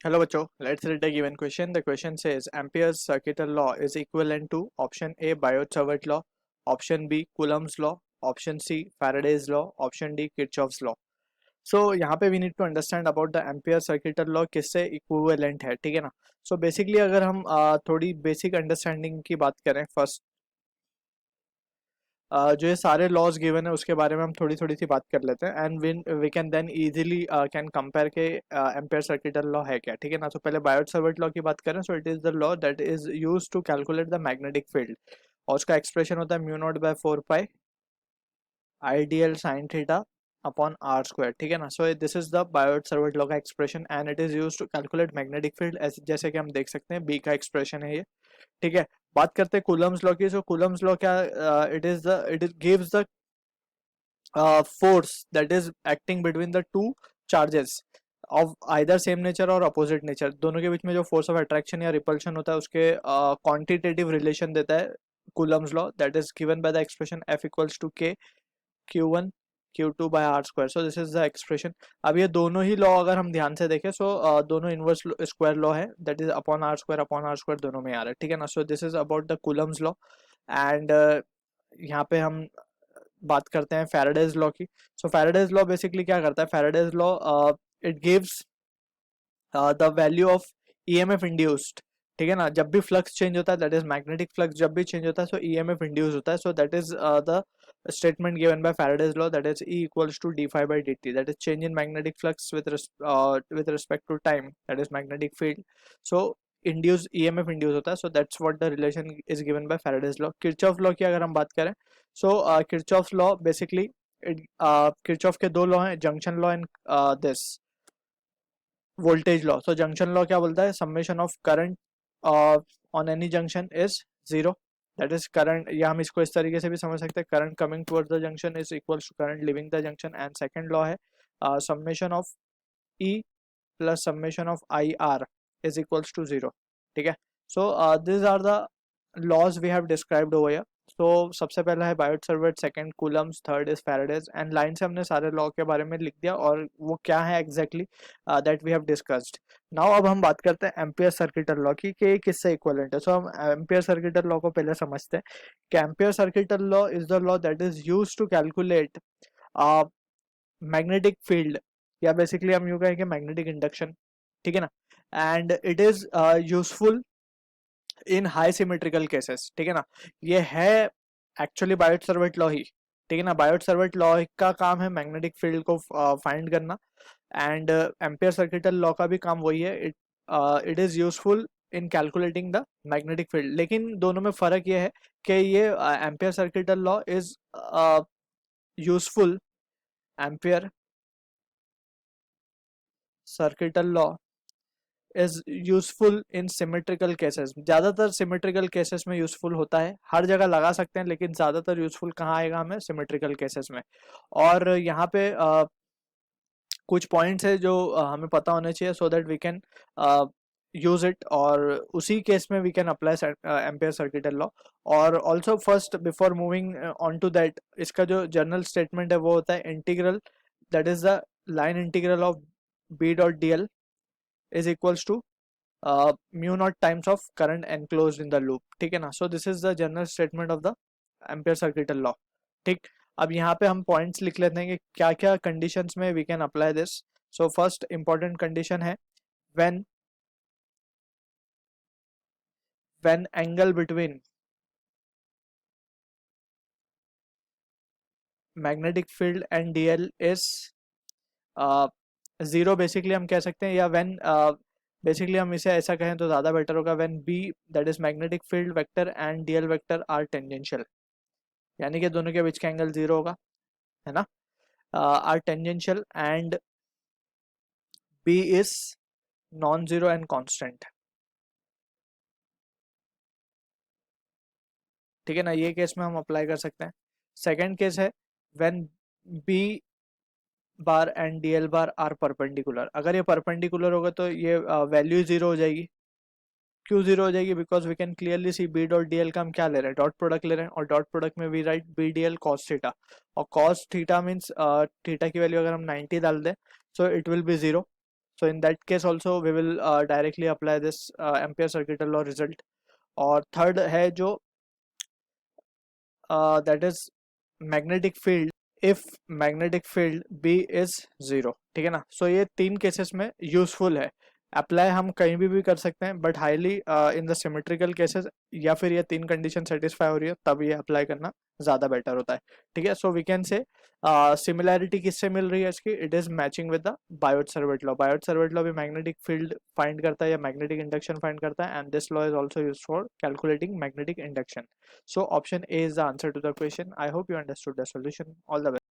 Hello बच्चों, let's read the given question. The question says Ampere's circuital law is equivalent to option A Biot-Savart law, option B Coulomb's law, option C Faraday's law, option D Kirchhoff's law. So यहाँ पे we need to understand about the Ampere circuital law किससे equivalent है, ठीक है ना. So basically अगर हम थोड़ी basic understanding की बात करें फर्स्ट, जो ये सारे लॉज गिवन है उसके बारे में हम थोड़ी थोड़ी सी बात कर लेते हैं and we can then easily can compare के एम्पेयर सर्किटल लॉ है क्या, ठीक है ना. तो पहले बायोट सावर्ट लॉ की बात करें. So it is the law that is use to calculate the magnetic field और उसका एक्सप्रेशन होता है mu naught by 4 pi I dl sine theta upon r square, ठीक है ना. So this is the Biot Savart law का expression and it is use to calculate magnetic field, जैसे कि हम देख सकते हैं बी का एक्सप्रेशन है ये, ठीक है. बात करते हैं कूलम्स लॉ की. सो कूलम्स लॉ क्या, it gives the force that is acting between the two charges of either same nature और opposite nature, दोनों के बीच में जो force of attraction या repulsion होता है उसके quantitative relation देता है Coulomb's law, that is given by the expression F equals to K Q1 Q2 by R square. So this is the expression. अब ये दोनों ही लॉ अगर हम ध्यान से देखें दोनों इनवर्स स्क्वायर लॉ है, that is upon r square दोनों में आ रहा है, ठीक है ना. So this is about the Coulomb's law and यहाँ पे हम बात करते हैं फैराडेज लॉ की. सो फैराडेज लॉ बेसिकली क्या करता है, Faraday's law it gives the value of EMF induced, ठीक है ना. जब भी फ्लक्स चेंज होता है दैट इज मैग्नेटिक फ्लक्स, जब भी चेंज होता है सो ईएमएफ इंड्यूस होता है. So that is the statement given by Faraday's law, that is E equals to d phi by dt, that is change in magnetic flux with respect to time, that is magnetic field. So induce EMF induce होता है. So that's what the relation is given by Faraday's law. Kirchhoff law की अगर हम बात करें, so Kirchhoff's law basically Kirchhoff के दो law हैं, junction law and this voltage law. So junction law क्या बोलता है, summation of current on any junction is zero, that is current, या हम इसको इस तरीके से भी समझ सकते हैं, current coming towards the junction is equals to current leaving the junction. And second law है summation of E plus summation of I R is equals to zero, ठीक है. So this are the laws we have described over here. तो सबसे पहला है Biot Savart, second Coulomb's, third is Faraday's and line से हमने सारे law के बारे में लिख दिया और वो क्या है exactly that we have discussed. Now अब हम बात करते हैं एम्पियर सर्किटल लॉ की कि किससे इक्विवेलेंट है. सो हम एम्पियर सर्किटल लॉ को पहले समझते हैं कि Ampere circuital law is the law that is used to calculate magnetic field, या बेसिकली हम यूं कहेंगे मैग्नेटिक इंडक्शन, ठीक है ना. And it is useful in high symmetrical cases, ठीक है ना. ये है एक्चुअली बायोट सावर्ट लॉ ही, ठीक है ना. बायोट सावर्ट लॉ का काम है मैग्नेटिक फील्ड को फाइंड करना एंड एम्पियर सर्किटल लॉ का भी काम वही है. It is useful in calculating the magnetic field, लेकिन दोनों में फर्क ये है कि ये ampere circuital law is useful, ampere circuital law is useful in symmetrical cases. ज्यादातर सिमेट्रिकल केसेस में यूजफुल होता है, हर जगह लगा सकते हैं लेकिन ज्यादातर यूजफुल कहाँ आएगा हमें, सिमेट्रिकल केसेस में. और यहाँ पे कुछ पॉइंट्स है जो हमें पता होने चाहिए so that we can use it, और उसी केस में we can apply Ampere circuital law. और also first before moving on to that, इसका जो जनरल स्टेटमेंट है वो होता है integral, that is the line integral of B dot D L is equals to mu naught times of current enclosed in the loop, ठीक है ना. So this is the general statement of the ampere circuital law, ठीक. अब यहाँ पे हम points लिख लेते हैं कि क्या क्या कंडीशंस में we can apply this. So first important condition है when angle between magnetic field and dl is zero, basically हम कह सकते हैं, या व्हेन बेसिकली हम इसे ऐसा कहें तो ज़्यादा बेटर होगा, when B that is magnetic field vector and dl vector are tangential, यानी कि दोनों के बीच का एंगल जीरो होगा, है ना. Are tangential and B is non zero and constant, ठीक है ना. ये केस में हम अप्लाई कर सकते हैं. सेकंड केस है when B bar and D L bar are perpendicular. अगर ये परपेंडिकुलर होगा तो ये वैल्यू जीरो हो जाएगी. क्यों जीरो हो जाएगी, because we can clearly see B dot D L का हम क्या ले रहे हैं, डॉट प्रोडक्ट ले रहे हैं, और डॉट प्रोडक्ट में we write B D L cos theta, और कॉस थीटा मीन्स थीटा की वैल्यू अगर हम 90 डाल दें so it will be zero. So in that case also we will directly apply this ampere circuital law result. और third है जो that is magnetic field if magnetic field B is 0, ठीक है ना. सो ये तीन केसेस में यूजफुल है. अप्लाई हम कहीं भी कर सकते हैं, but highly in the symmetrical cases या फिर ये तीन कंडीशन सेटिस्फाई हो रही है तब ये अप्लाई करना ज़्यादा बेटर होता है. ठीक है. So we can say similarity किससे मिल रही है इसकी, it is matching with the Biot Savart law. Biot Savart law भी मैग्नेटिक फील्ड फाइंड करता है या मैग्नेटिक इंडक्शन फाइंड करता है, and this law is also use for calculating magnetic induction. So option A is the answer to the question. I hope you understood the solution. All the best.